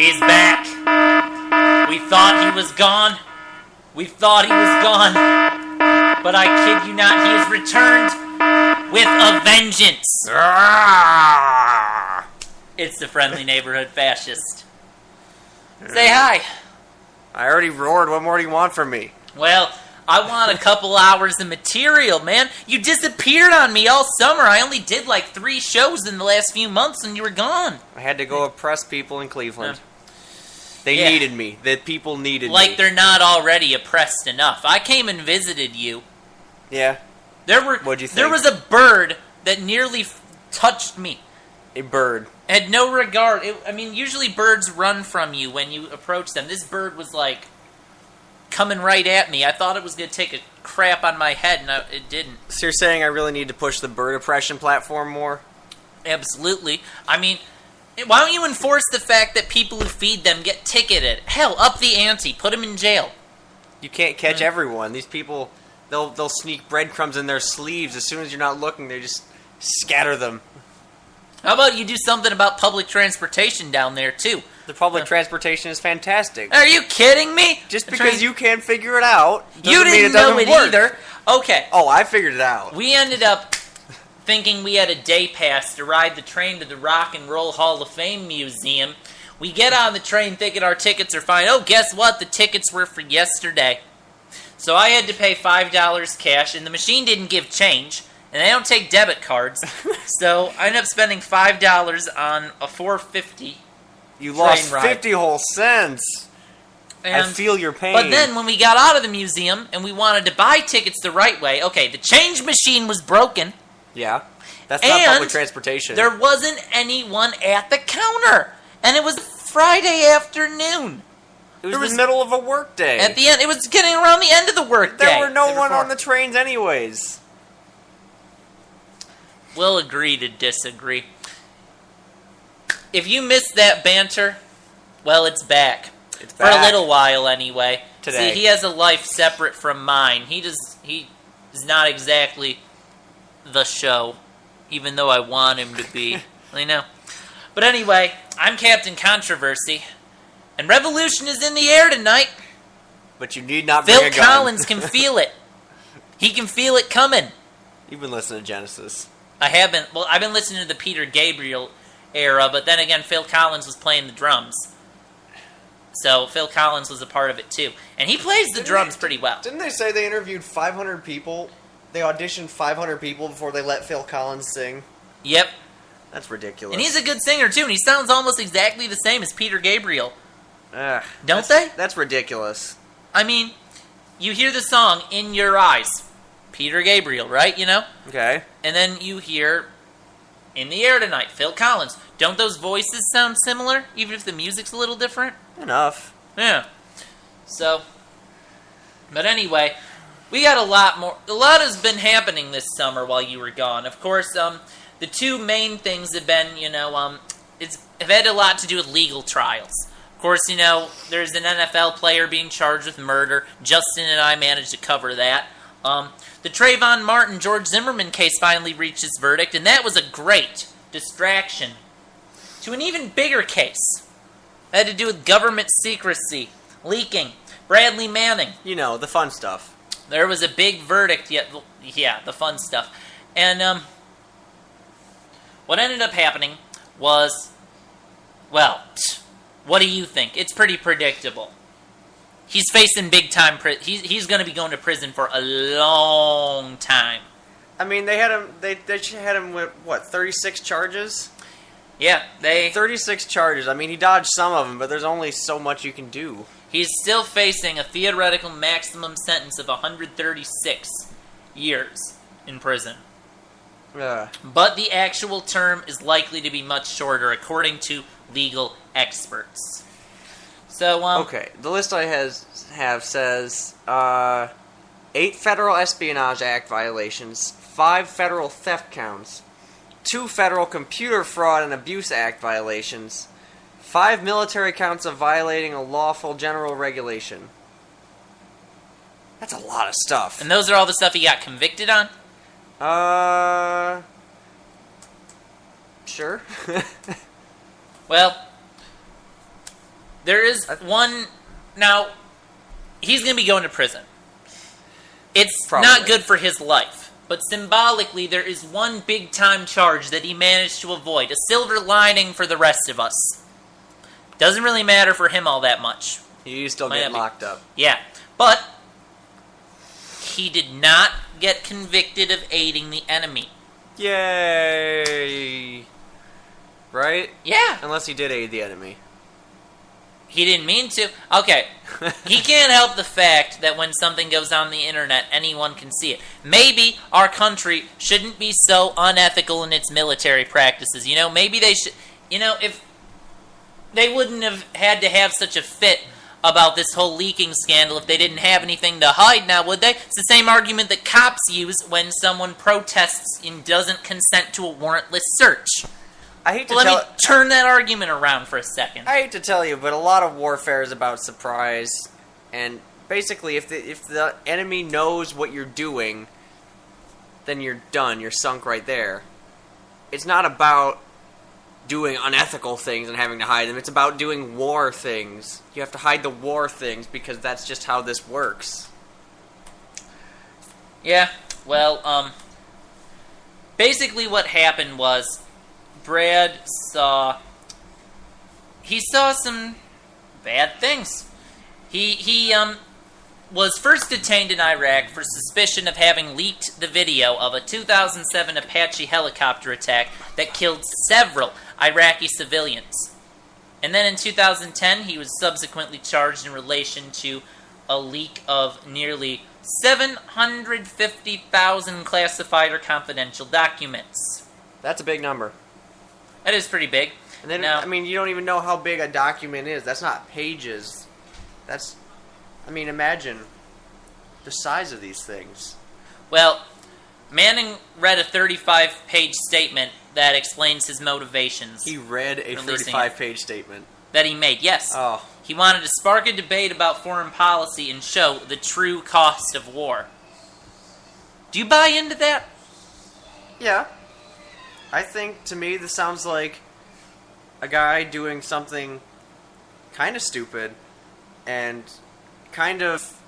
He's back. We thought he was gone. But I kid you not, he has returned with a vengeance. It's the friendly neighborhood fascist. Say hi. I already roared. What more do you want from me? Well, I want a couple hours of material, man. You disappeared on me all summer. I only did like 3 shows in the last few months and you were gone. I had to go oppress people in Cleveland. They needed me. The people needed me. Like they're not already oppressed enough. I came and visited you. Yeah. What'd you think? There was a bird that nearly touched me. A bird. Had no regard. Usually birds run from you when you approach them. This bird was like coming right at me. I thought it was going to take a crap on my head, and it didn't. So you're saying I really need to push the bird oppression platform more? Absolutely. I mean, why don't you enforce the fact that people who feed them get ticketed? Hell, up the ante. Put them in jail. You can't catch everyone. These people, they'll sneak breadcrumbs in their sleeves. As soon as you're not looking, they just scatter them. How about you do something about public transportation down there, too? The public transportation is fantastic. Are you kidding me? Just because you can't figure it out you doesn't mean didn't it doesn't know it work. either. Okay. Oh, I figured it out. We ended up thinking we had a day pass to ride the train to the Rock and Roll Hall of Fame Museum. We get on the train thinking our tickets are fine. Oh, guess what? The tickets were for yesterday. So I had to pay $5 cash, and the machine didn't give change. And they don't take debit cards, so I ended up spending $5 on a $4.50. You lost ride. 50 whole cents. I feel your pain. But then when we got out of the museum and we wanted to buy tickets the right way, okay, the change machine was broken. Yeah, that's not public transportation. There wasn't anyone at the counter, and it was Friday afternoon. It was the middle of a work day. At the end, it was getting around the end of the work day. There were no one on the trains anyways. We'll agree to disagree. If you missed that banter, well, it's back. It's back. For a little while, anyway. Today. See, he has a life separate from mine. He is not exactly the show, even though I want him to be. I know. But anyway, I'm Captain Controversy, and revolution is in the air tonight. But you need not bring a gun. Phil Collins can feel it. He can feel it coming. You've been listening to Genesis. I haven't. Well, I've been listening to the Peter Gabriel era, but then again, Phil Collins was playing the drums. So Phil Collins was a part of it too. And he plays the drums pretty well. Didn't they say they interviewed 500 people? They auditioned 500 people before they let Phil Collins sing? Yep. That's ridiculous. And he's a good singer too, and he sounds almost exactly the same as Peter Gabriel. Don't they? That's ridiculous. I mean, you hear the song In Your Eyes. Peter Gabriel, right? You know? Okay. And then you hear In the Air Tonight, Phil Collins. Don't those voices sound similar, even if the music's a little different? Enough. Yeah. So, but anyway, we got a lot more. A lot has been happening this summer while you were gone. Of course, the 2 main things have been, have had a lot to do with legal trials. Of course, there's an NFL player being charged with murder. Justin and I managed to cover that. The Trayvon Martin, George Zimmerman case finally reached its verdict, and that was a great distraction to an even bigger case. It had to do with government secrecy, leaking, Bradley Manning. The fun stuff. There was a big verdict, the fun stuff. And what ended up happening was, well, what do you think? It's pretty predictable. He's facing big time. He's going to be going to prison for a long time. I mean, they had him. They had him with what, 36 charges? Yeah, 36 charges. I mean, he dodged some of them, but there's only so much you can do. He's still facing a theoretical maximum sentence of 136 years in prison. But the actual term is likely to be much shorter, according to legal experts. So, okay, the list I have says 8 Federal Espionage Act violations, 5 federal theft counts, 2 Federal Computer Fraud and Abuse Act violations, 5 military counts of violating a lawful general regulation. That's a lot of stuff. And those are all the stuff he got convicted on? Sure. Well, There is one... Now, he's going to be going to prison. It's Probably. not good for his life. But symbolically, there is one big-time charge that he managed to avoid. A silver lining for the rest of us. Doesn't really matter for him all that much. You still get locked up. Yeah. But he did not get convicted of aiding the enemy. Yay! Right? Yeah. Unless he did aid the enemy. He didn't mean to. Okay. He can't help the fact that when something goes on the internet, anyone can see it. Maybe our country shouldn't be so unethical in its military practices. You know, maybe they should... You know, if... They wouldn't have had to have such a fit about this whole leaking scandal if they didn't have anything to hide now, would they? It's the same argument that cops use when someone protests and doesn't consent to a warrantless search. Let me turn that argument around for a second. I hate to tell you, but a lot of warfare is about surprise. And basically, if the enemy knows what you're doing, then you're done. You're sunk right there. It's not about doing unethical things and having to hide them. It's about doing war things. You have to hide the war things because that's just how this works. Yeah, well, basically what happened was Brad saw some bad things. He was first detained in Iraq for suspicion of having leaked the video of a 2007 Apache helicopter attack that killed several Iraqi civilians. And then in 2010, he was subsequently charged in relation to a leak of nearly 750,000 classified or confidential documents. That's a big number. That is pretty big. And then, now, you don't even know how big a document is. That's not pages. Imagine the size of these things. Well, Manning read a 35-page statement that explains his motivations. He read a 35-page statement that he made, yes. Oh. He wanted to spark a debate about foreign policy and show the true cost of war. Do you buy into that? Yeah. I think, to me, this sounds like a guy doing something kind of stupid and kind of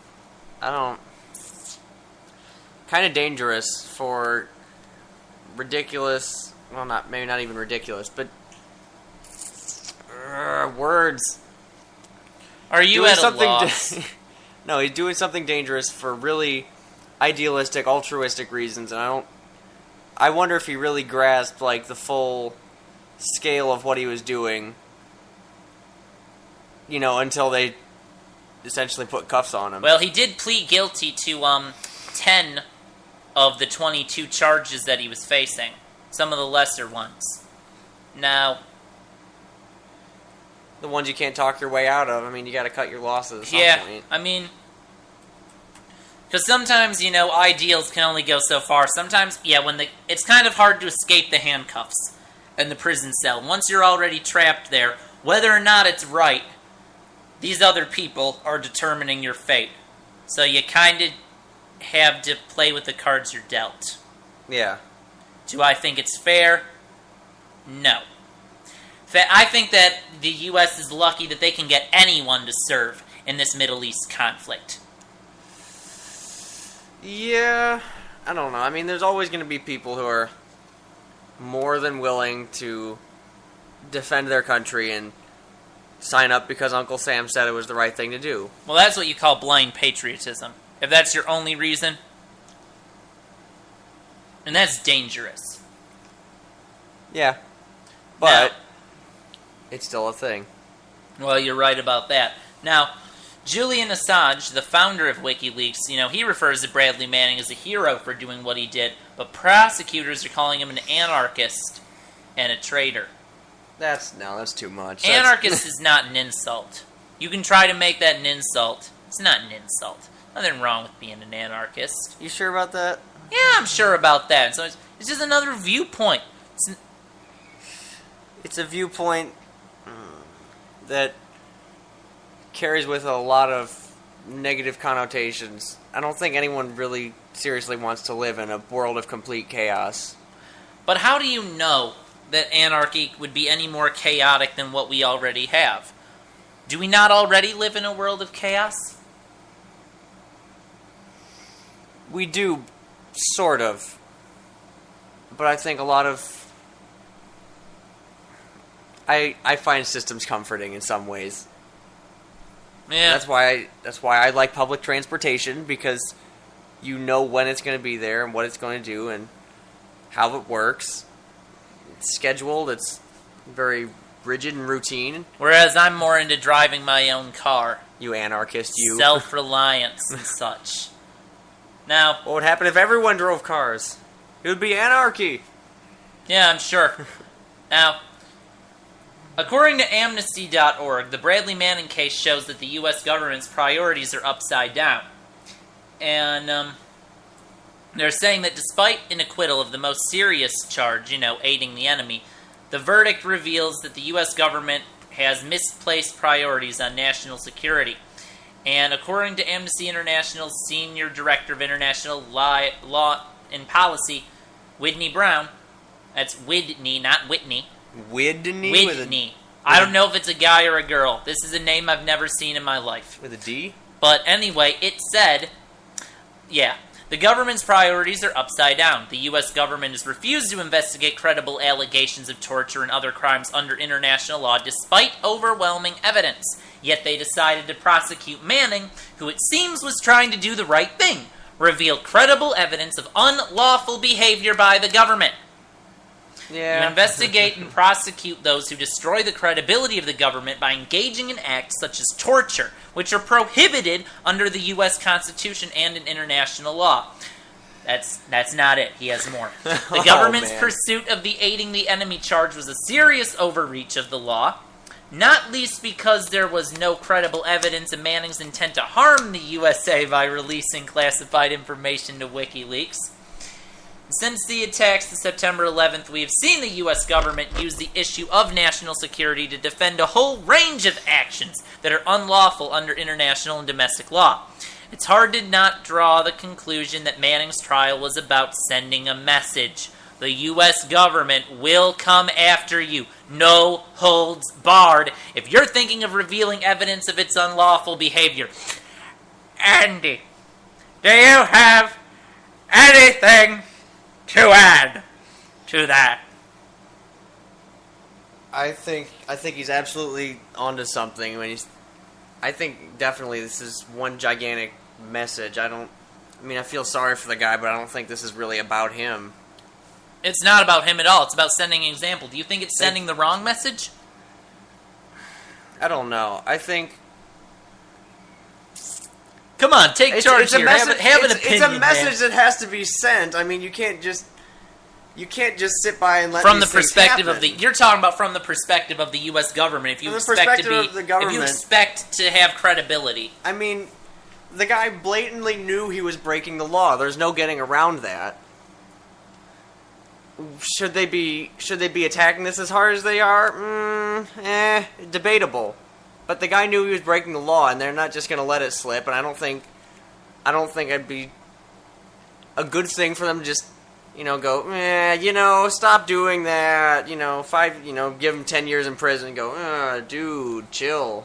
dangerous for ridiculous, maybe not even ridiculous, but words. Are you doing at a loss? No, he's doing something dangerous for really idealistic, altruistic reasons, and I wonder if he really grasped, the full scale of what he was doing, until they essentially put cuffs on him. Well, he did plead guilty to 10 of the 22 charges that he was facing. Some of the lesser ones. Now, the ones you can't talk your way out of. You gotta cut your losses at some point. Because sometimes, ideals can only go so far. Sometimes, it's kind of hard to escape the handcuffs and the prison cell. Once you're already trapped there, whether or not it's right, these other people are determining your fate. So you kind of have to play with the cards you're dealt. Yeah. Do I think it's fair? No. I think that the U.S. is lucky that they can get anyone to serve in this Middle East conflict. Yeah, I don't know. There's always going to be people who are more than willing to defend their country and sign up because Uncle Sam said it was the right thing to do. Well, that's what you call blind patriotism. If that's your only reason. And that's dangerous. Yeah. But it's still a thing. Well, you're right about that. Now, Julian Assange, the founder of WikiLeaks, he refers to Bradley Manning as a hero for doing what he did, but prosecutors are calling him an anarchist and a traitor. That's too much. Anarchist is not an insult. You can try to make that an insult. It's not an insult. Nothing wrong with being an anarchist. You sure about that? Yeah, I'm sure about that. So it's just another viewpoint. It's a viewpoint that carries with a lot of negative connotations. I don't think anyone really seriously wants to live in a world of complete chaos. But how do you know that anarchy would be any more chaotic than what we already have? Do we not already live in a world of chaos? We do, sort of. But I think a lot of... I find systems comforting in some ways. Yeah. That's why I like public transportation, because you know when it's going to be there and what it's going to do and how it works. It's scheduled, it's very rigid and routine. Whereas I'm more into driving my own car. You anarchist, you. Self-reliance and such. Now... What would happen if everyone drove cars? It would be anarchy. Yeah, I'm sure. Now, according to Amnesty.org, the Bradley Manning case shows that the U.S. government's priorities are upside down. And, they're saying that despite an acquittal of the most serious charge, aiding the enemy, the verdict reveals that the U.S. government has misplaced priorities on national security. And according to Amnesty International's Senior Director of International Law and Policy, Whitney Brown, that's Whitney, not Whitney. Whitney? I don't know if it's a guy or a girl. This is a name I've never seen in my life. With a D? But anyway, it said, the government's priorities are upside down. The U.S. government has refused to investigate credible allegations of torture and other crimes under international law despite overwhelming evidence. Yet they decided to prosecute Manning, who it seems was trying to do the right thing, reveal credible evidence of unlawful behavior by the government. Yeah. You investigate and prosecute those who destroy the credibility of the government by engaging in acts such as torture, which are prohibited under the U.S. Constitution and in international law. That's not it. He has more. The government's pursuit of the aiding the enemy charge was a serious overreach of the law, not least because there was no credible evidence of Manning's intent to harm the USA by releasing classified information to WikiLeaks. Since the attacks of September 11th, we have seen the U.S. government use the issue of national security to defend a whole range of actions that are unlawful under international and domestic law. It's hard to not draw the conclusion that Manning's trial was about sending a message. The U.S. government will come after you. No holds barred. If you're thinking of revealing evidence of its unlawful behavior. Andy, do you have anything to add to that? I think he's absolutely onto something when I think definitely this is one gigantic message. I feel sorry for the guy, but I don't think this is really about him. It's not about him at all. It's about sending an example. Do you think it's sending the wrong message? I don't know. I think... Come on, take charge here. Have an opinion, it's a message that has to be sent. I mean, you can't just sit by and let from the these things perspective happen. of the. You're talking about from the perspective of the U.S. government. If you expect to have credibility. I mean, the guy blatantly knew he was breaking the law. There's no getting around that. Should they be attacking this as hard as they are? Debatable. But the guy knew he was breaking the law, and they're not just going to let it slip. And I don't think it'd be a good thing for them to just, go, stop doing that. Give him 10 years in prison and go, dude, chill.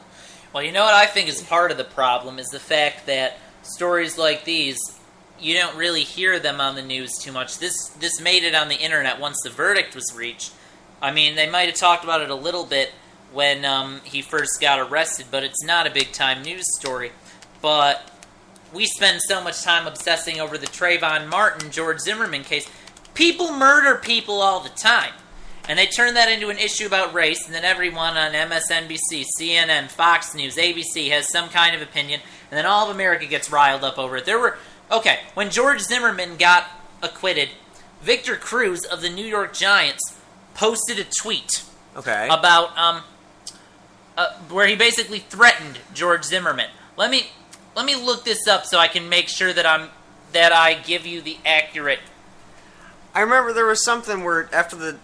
Well, you know what I think is part of the problem is the fact that stories like these, you don't really hear them on the news too much. This made it on the internet once the verdict was reached. I mean, they might have talked about it a little bit when he first got arrested, but it's not a big-time news story. But we spend so much time obsessing over the Trayvon Martin, George Zimmerman case. People murder people all the time. And they turn that into an issue about race, and then everyone on MSNBC, CNN, Fox News, ABC has some kind of opinion, and then all of America gets riled up over it. When George Zimmerman got acquitted, Victor Cruz of the New York Giants posted a tweet about where he basically threatened George Zimmerman. Let me look this up so I can make sure that I give you the accurate. I remember there was something where after the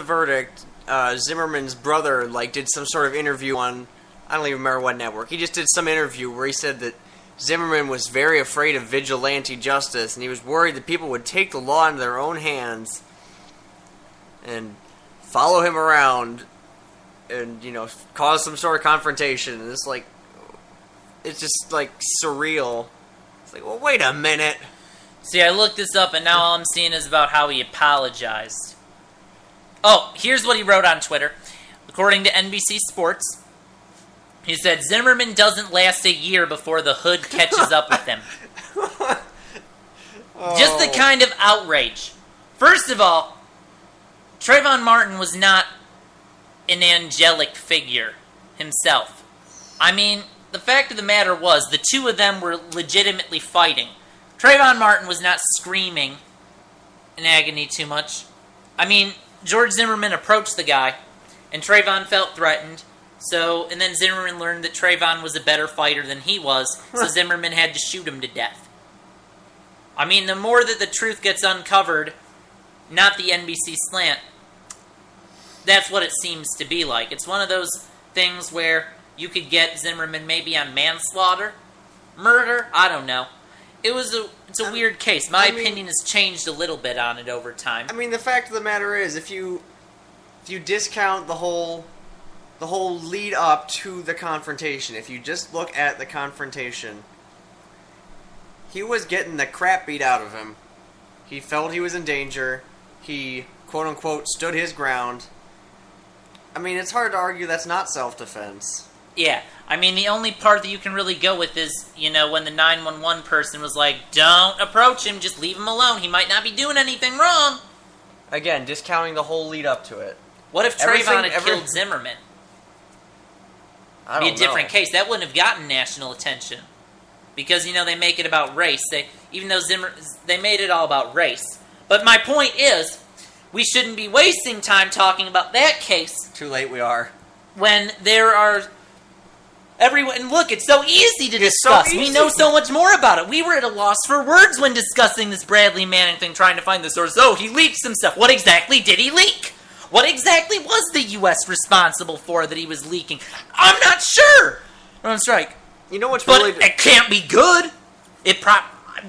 verdict, Zimmerman's brother did some sort of interview on, I don't even remember what network. He just did some interview where he said that Zimmerman was very afraid of vigilante justice, and he was worried that people would take the law into their own hands and follow him around and cause some sort of confrontation. And it's just like surreal. It's like, well, wait a minute. See, I looked this up, and now all I'm seeing is about how he apologized. Oh, here's what he wrote on Twitter. According to NBC Sports, he said, Zimmerman doesn't last a year before the hood catches up with him. Just the kind of outrage. First of all, Trayvon Martin was not an angelic figure himself. I mean, the fact of the matter was, the two of them were legitimately fighting. Trayvon Martin was not screaming in agony too much. I mean, George Zimmerman approached the guy, and Trayvon felt threatened. And then Zimmerman learned that Trayvon was a better fighter than he was, so Zimmerman had to shoot him to death. I mean, the more that the truth gets uncovered, not the NBC slant, that's what it seems to be like. It's one of those things where you could get Zimmerman maybe on manslaughter, murder, I don't know. It's a weird case. My opinion has changed a little bit on it over time. I mean, the fact of the matter is, if you discount the whole lead up to the confrontation, if you just look at the confrontation, he was getting the crap beat out of him. He felt he was in danger. He, quote unquote, stood his ground. I mean, it's hard to argue that's not self-defense. Yeah, I mean, the only part that you can really go with is, when the 911 person was like, don't approach him, just leave him alone. He might not be doing anything wrong. Again, discounting the whole lead up to it. What if Trayvon had killed Zimmerman? I don't know. Be a different case. That wouldn't have gotten national attention. Because, they make it about race. Even though they made it all about race. But my point is, we shouldn't be wasting time talking about that case. Too late we are. When there are... Everyone, look, it's so easy to discuss. So easy. We know so much more about it. We were at a loss for words when discussing this Bradley Manning thing, trying to find the source. Oh, he leaked some stuff. What exactly did he leak? What exactly was the U.S. responsible for that he was leaking? I'm not sure. We're on strike. You know what's but really... it can't be good.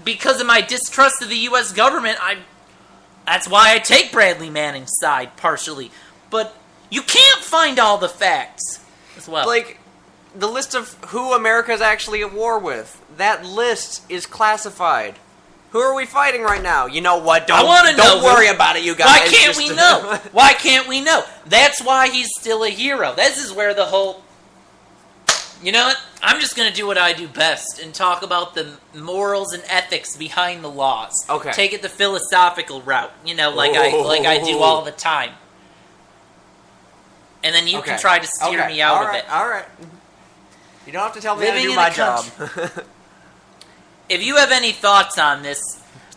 Because of my distrust of the U.S. government, that's why I take Bradley Manning's side, partially. But you can't find all the facts as well. The list of who America's actually at war with, that list is classified. Who are we fighting right now? You know what? Don't worry about it, you guys. Why can't we know? Why can't we know? That's why he's still a hero. This is where the whole... You know what? I'm just going to do what I do best and talk about the morals and ethics behind the laws. Okay. Take it the philosophical route, like I do all the time. And then you can try to steer me out of it. All right. You don't have to tell me how to do my job. If you have any thoughts on this,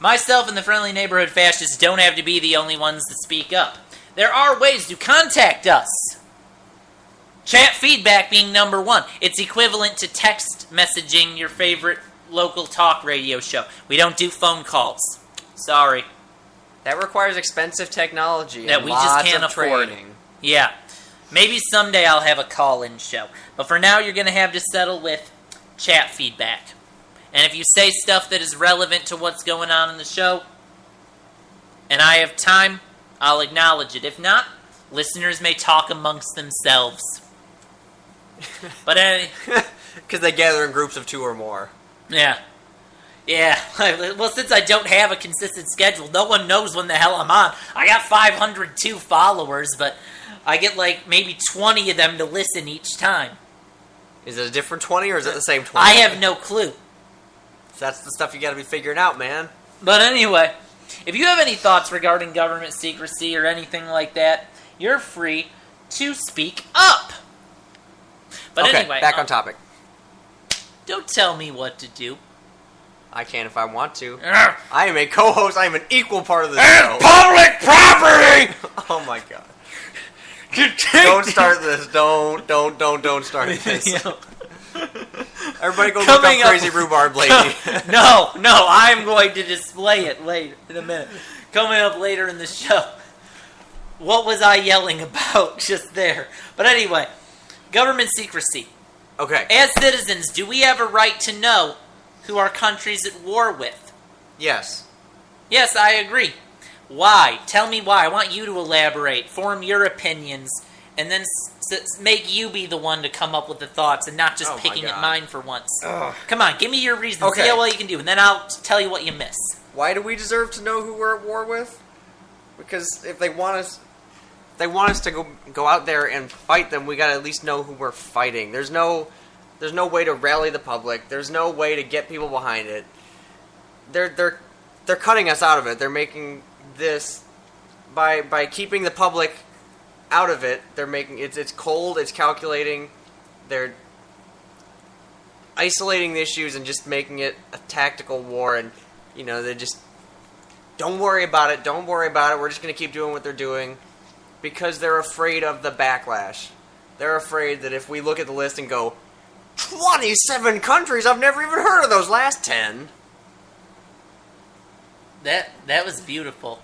myself and the Friendly Neighborhood Fascists don't have to be the only ones to speak up. There are ways to contact us. Chat feedback being number one. It's equivalent to text messaging your favorite local talk radio show. We don't do phone calls. Sorry. That requires expensive technology that and we lots just can't of afford. training. Yeah. Maybe someday I'll have a call-in show. But for now, you're going to have to settle with chat feedback. And if you say stuff that is relevant to what's going on in the show, and I have time, I'll acknowledge it. If not, listeners may talk amongst themselves. But because they gather in groups of 2 or more. Yeah. Well, since I don't have a consistent schedule, no one knows when the hell I'm on. I got 502 followers, but I get maybe 20 of them to listen each time. Is it a different 20 or is it the same 20? I have no clue. That's the stuff you got to be figuring out, man. But anyway, if you have any thoughts regarding government secrecy or anything like that, you're free to speak up. But anyway, back on topic. Don't tell me what to do. I can if I want to. I am a co-host. I am an equal part of the show. Public property! Oh my god. Don't start this. Don't start this. Everybody go look up Crazy Rhubarb Lady. No, I'm going to display it later in a minute. Coming up later in the show. What was I yelling about just there? But anyway, government secrecy. Okay. As citizens, do we have a right to know who our country's at war with? Yes. Yes, I agree. Why? Tell me why. I want you to elaborate. Form your opinions and then make you be the one to come up with the thoughts and not just Oh my picking at God. mine for once. Ugh. Come on, give me your reasons. Okay. See how well you can do, and then I'll tell you what you miss. Why do we deserve to know who we're at war with? Because if they want us to go out there and fight them, we gotta at least know who we're fighting. There's no way to rally the public. There's no way to get people behind it. They're cutting us out of it. They're making this by keeping the public out of it. They're making it's cold. It's calculating. They're isolating the issues and just making it a tactical war. And they just don't worry about it. Don't worry about it. We're just gonna keep doing what they're doing because they're afraid of the backlash. They're afraid that if we look at the list and go, 27 countries, I've never even heard of those last 10. That was beautiful.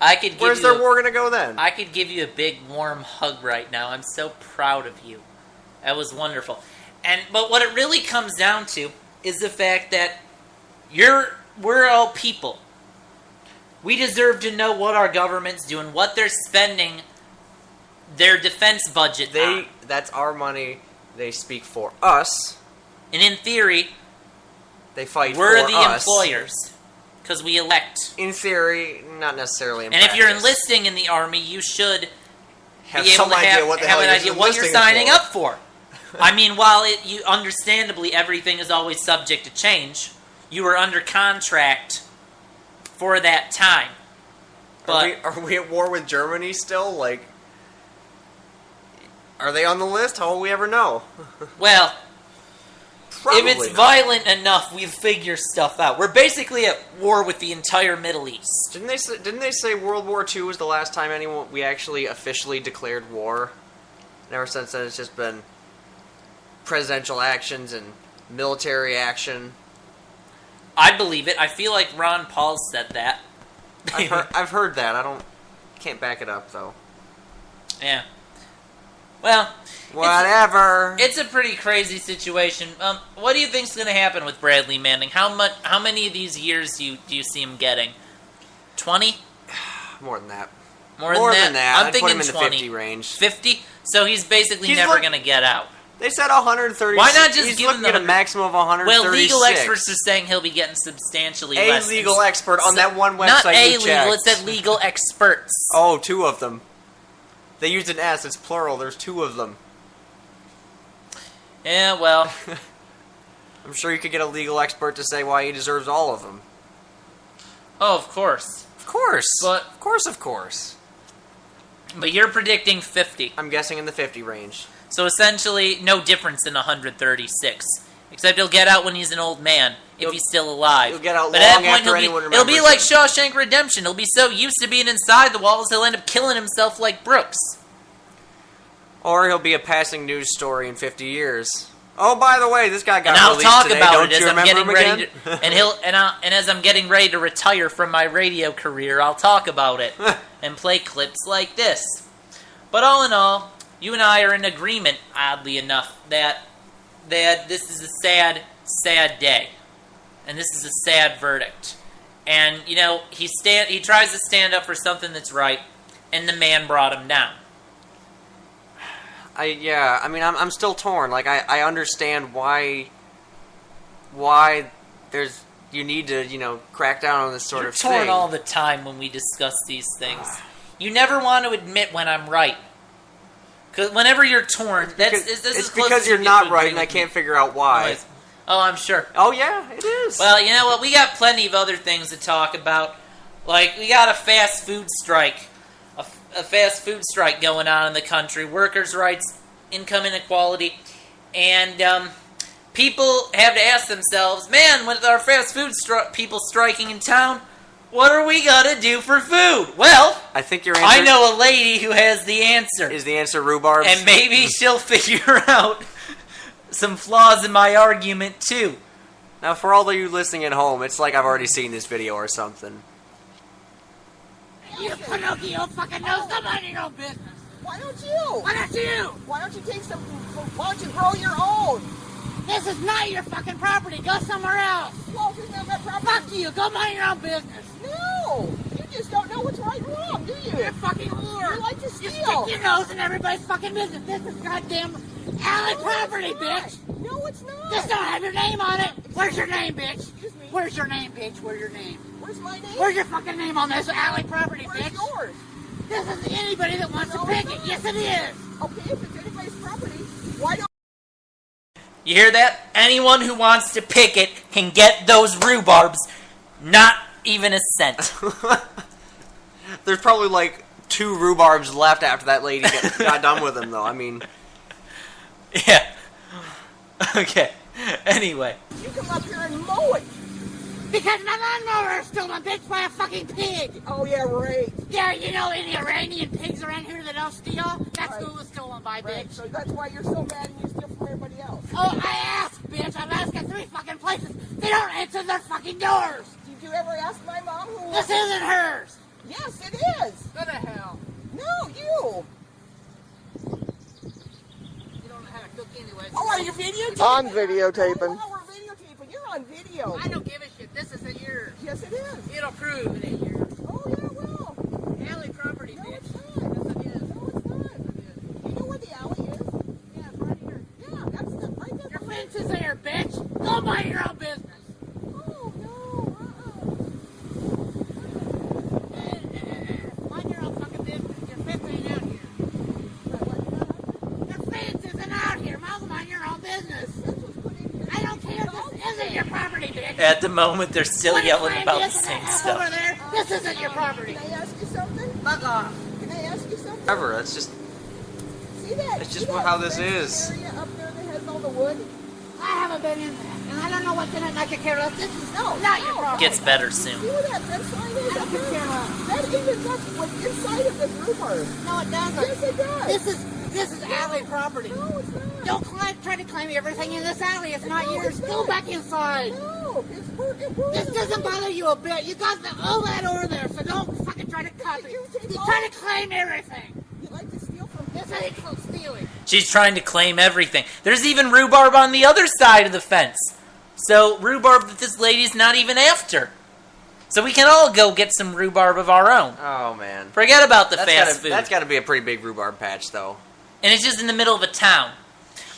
I could give Where's you their war gonna go then? I could give you a big warm hug right now. I'm so proud of you. That was wonderful. But what it really comes down to is the fact that we're all people. We deserve to know what our government's doing, what they're spending their defense budget on. That's our money. They speak for us. And in theory, They fight we're for the us. employers. Because we elect. In theory, not necessarily in And if you're practice. enlisting in the Army, you should have be able some to idea what the hell an you're idea what you're enlisting signing for. up for. I mean, while you understandably everything is always subject to change, you are under contract for that time. But Are we at war with Germany still? Like, are they on the list? How will we ever know? well, Probably if it's not. violent enough, we figure stuff out. We're basically at war with the entire Middle East. Didn't they say World War II was the last time we actually officially declared war? And ever since then, it's just been presidential actions and military action. I believe it. I feel like Ron Paul said that. I've heard that. Can't back it up though. Yeah. Well, Whatever. it's a pretty crazy situation. What do you think's going to happen with Bradley Manning? How many of these years do you see him getting? 20? More than that. More than that? I'm I'd thinking put him in 20. the 50 range. 50? So he's basically He's never look- going to get out. They said 130. Why not just He's give him looking the at a maximum of 136. Well, legal experts are saying he'll be getting substantially less. A legal expert on that one website Not a you legal, checked. it said legal experts. Oh, 2 of them. They used an S. It's plural. There's 2 of them. Yeah, well, I'm sure you could get a legal expert to say why he deserves all of them. oh, of course. Of course. But- Of course. But you're predicting 50. I'm guessing in the 50 range. So essentially, no difference in 136. Except he'll get out when he's an old man, if he's still alive. He'll get out But at long that point, after anyone it'll be remembers like him. Shawshank Redemption. He'll be so used to being inside the walls, he'll end up killing himself like Brooks. Or he'll be a passing news story in 50 years. Oh, by the way, this guy got And I'll released talk today. about Don't it as you I'm remember getting him ready again? and as I'm getting ready to retire from my radio career, I'll talk about it and play clips like this. But all in all, you and I are in agreement, oddly enough, that this is a sad, sad day, and this is a sad verdict. And he tries to stand up for something that's right, and the man brought him down. I'm still torn. Like, I understand why you need to, crack down on this sort You're of torn thing. all the time when we discuss these things. You never want to admit when I'm right. Because whenever you're torn, It's because you're not right, and I can't figure out why. Oh, I'm sure. Oh, yeah, it is. Well, you know what? We got plenty of other things to talk about. Like, we got a fast food strike. A fast food strike going on in the country. Workers' rights, income inequality. And people have to ask themselves, man, with our fast food people striking in town, what are we going to do for food? Well, I think your answer I know a lady who has the answer. is the answer rhubarb. And maybe she'll figure out some flaws in my argument, too. Now, for all of you listening at home, it's like I've already seen this video or something. You Pinocchio fucking knows the mind your own business. Why don't you? Why not you? Why don't you take some? Why don't you grow your own? This is not your fucking property. Go somewhere else. Well, if it's not my property. Fuck you. Go mind your own business. No, you just don't know what's right and wrong, do you? You're a fucking whore. You like to You steal. stick your nose in everybody's fucking business. This is goddamn alley property, bitch. No, it's not. This don't have your name on it. Where's your name, bitch? Excuse me. Where's your name, bitch? Where's your name? Where's my name? Where's your fucking name on this alley property, Where's bitch? yours? This is anybody that wants No, to pick it's it. not. Yes, it is. Okay, if it's anybody's property, why don't You hear that? Anyone who wants to pick it can get those rhubarbs. Not even a cent. There's probably like 2 rhubarbs left after that lady got done with them, though. I mean, Yeah. Okay. Anyway. you come up here and mow it? Because my lawnmower is stolen, bitch, by a fucking pig. Oh, yeah, right. Yeah, you know any Iranian pigs around here that don't steal? That's Right. who it was stolen by, Right, bitch. so that's why you're so mad and you steal from everybody else. Oh, I asked, bitch. I've asked at 3 fucking places. They don't answer their fucking doors. Did you ever ask my mom who... This isn't hers. Yes, it is. Go to hell. No, you. You don't know how to cook anyway. Oh, are you videotaping? I'm videotaping. Oh, we're videotaping. You're on video. I don't give a shit. This isn't yours. Yes, it is. It'll prove it ain't yours. Oh, yeah, well. Alley property, No, bitch. it's not. Yes, it is. No, it's not. You know where the alley is? Yeah, it's right here. Yeah, that's the, right there. Your fence is there, bitch. Go mind your own business. Oh, no. Mind your own fucking business. Your fence ain't out here. Your fence isn't out here. Mind your own business. I don't care. This isn't your property, bitch. At the moment, they're still Wanna yelling claim about the this and same that house stuff. Over there? This isn't your property. Can I ask you something? Fuck off. Can I ask you something? whatever. That's just See that? It's see just that how this fenced is. area up there that has all the wood? I haven't been in there, and I don't know what's in it, and I could care less. This is No, not your no. property. Gets better soon. See where that fence line is I up don't care there? less. That evens up what's inside of this rhubarb. No, it doesn't. Yes, it does. This is alley property. No, it's not. Don't try to claim everything in this alley. It's not No, yours. it's Go not. back inside. No, we're This in doesn't the- bother you a bit. You got all that over there, so don't fucking try to copy. You take You all- try to claim everything. You like to steal from This ain't called stealing. She's trying to claim everything. There's even rhubarb on the other side of the fence. So, rhubarb that this lady's not even after. So we can all go get some rhubarb of our own. oh man. Forget about the That's fast gotta, food. that's got to be a pretty big rhubarb patch, though. And it's just in the middle of a town.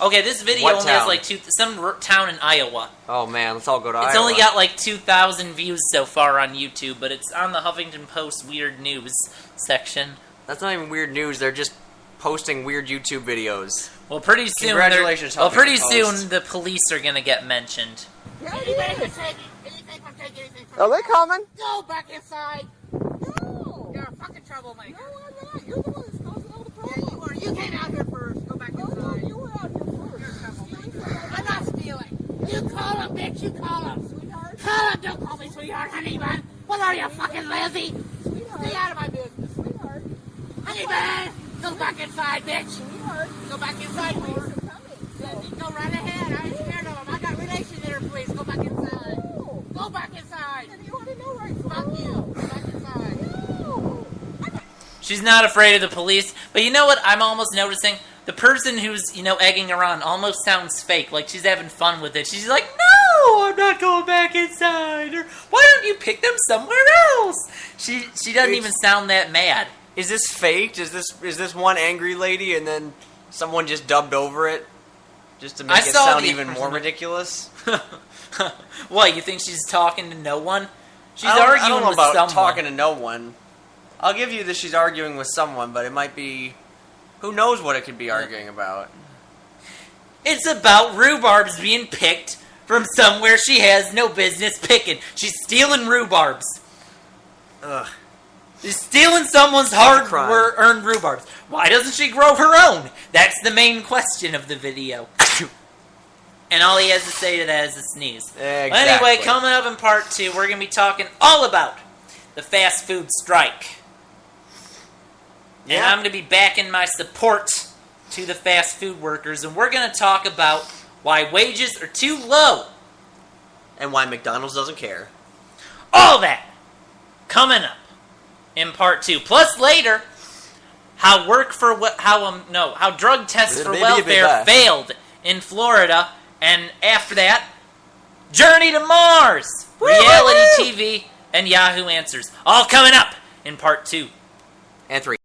Okay, this video What only has town? like some town in Iowa. Oh man, let's all go to It's Iowa. only got like 2,000 views so far on YouTube, but it's on the Huffington Post Weird News section. That's not even weird news. They're just posting weird YouTube videos. Well, pretty soon. Congratulations, Well, pretty Huffington Post. soon the police are gonna get mentioned. Yeah, it Anybody is. can take anything from take anything from Are me. they coming? Go back inside. No. You're a fucking troublemaker. No, I'm not. You're the one that's causing all the Yeah, you problems. are. You came out here first. Go back No, no, inside. you were out here You're a first. troublemaker. Stealing from I'm not stealing. You call him, bitch. You call him. Sweetheart. Call him. Don't call me sweetheart, honey bun. What are you, fucking lazy? Sweetheart. Stay out of my business. Sweetheart. Honey bun. Go back inside, bitch. Sweetheart. Go back inside, Police please. are coming. Yeah, you go right ahead. I ain't scared of them. I got relations there, please. Go back inside. No. Go back inside. And you ought to know right from Fuck you. wrong. Go back inside. No. She's not afraid of the police, but you know what? I'm almost noticing the person who's egging her on almost sounds fake, like she's having fun with it. She's like, "No, I'm not going back inside." Or why don't you pick them somewhere else? She doesn't even sound that mad. Is this faked? Is this one angry lady and then someone just dubbed over it just to make I it saw sound the even more original. ridiculous? What, you think she's talking to no one? She's I don't arguing know with about someone. talking to no one. I'll give you that she's arguing with someone, but it might be. Who knows what it could be arguing about? It's about rhubarbs being picked from somewhere she has no business picking. She's stealing rhubarbs. Ugh. She's stealing someone's crime. hard-earned rhubarbs. Why doesn't she grow her own? That's the main question of the video. And all he has to say to that is a sneeze. Exactly. Anyway, coming up in part 2, we're going to be talking all about the fast food strike. And Yeah. I'm going to be backing my support to the fast food workers, and we're going to talk about why wages are too low. And why McDonald's doesn't care. All that coming up in part 2. Plus later, how drug tests for Maybe a bit welfare less. failed in Florida, and after that, Journey to Mars, reality TV, and Yahoo Answers. All coming up in part 2. And 3.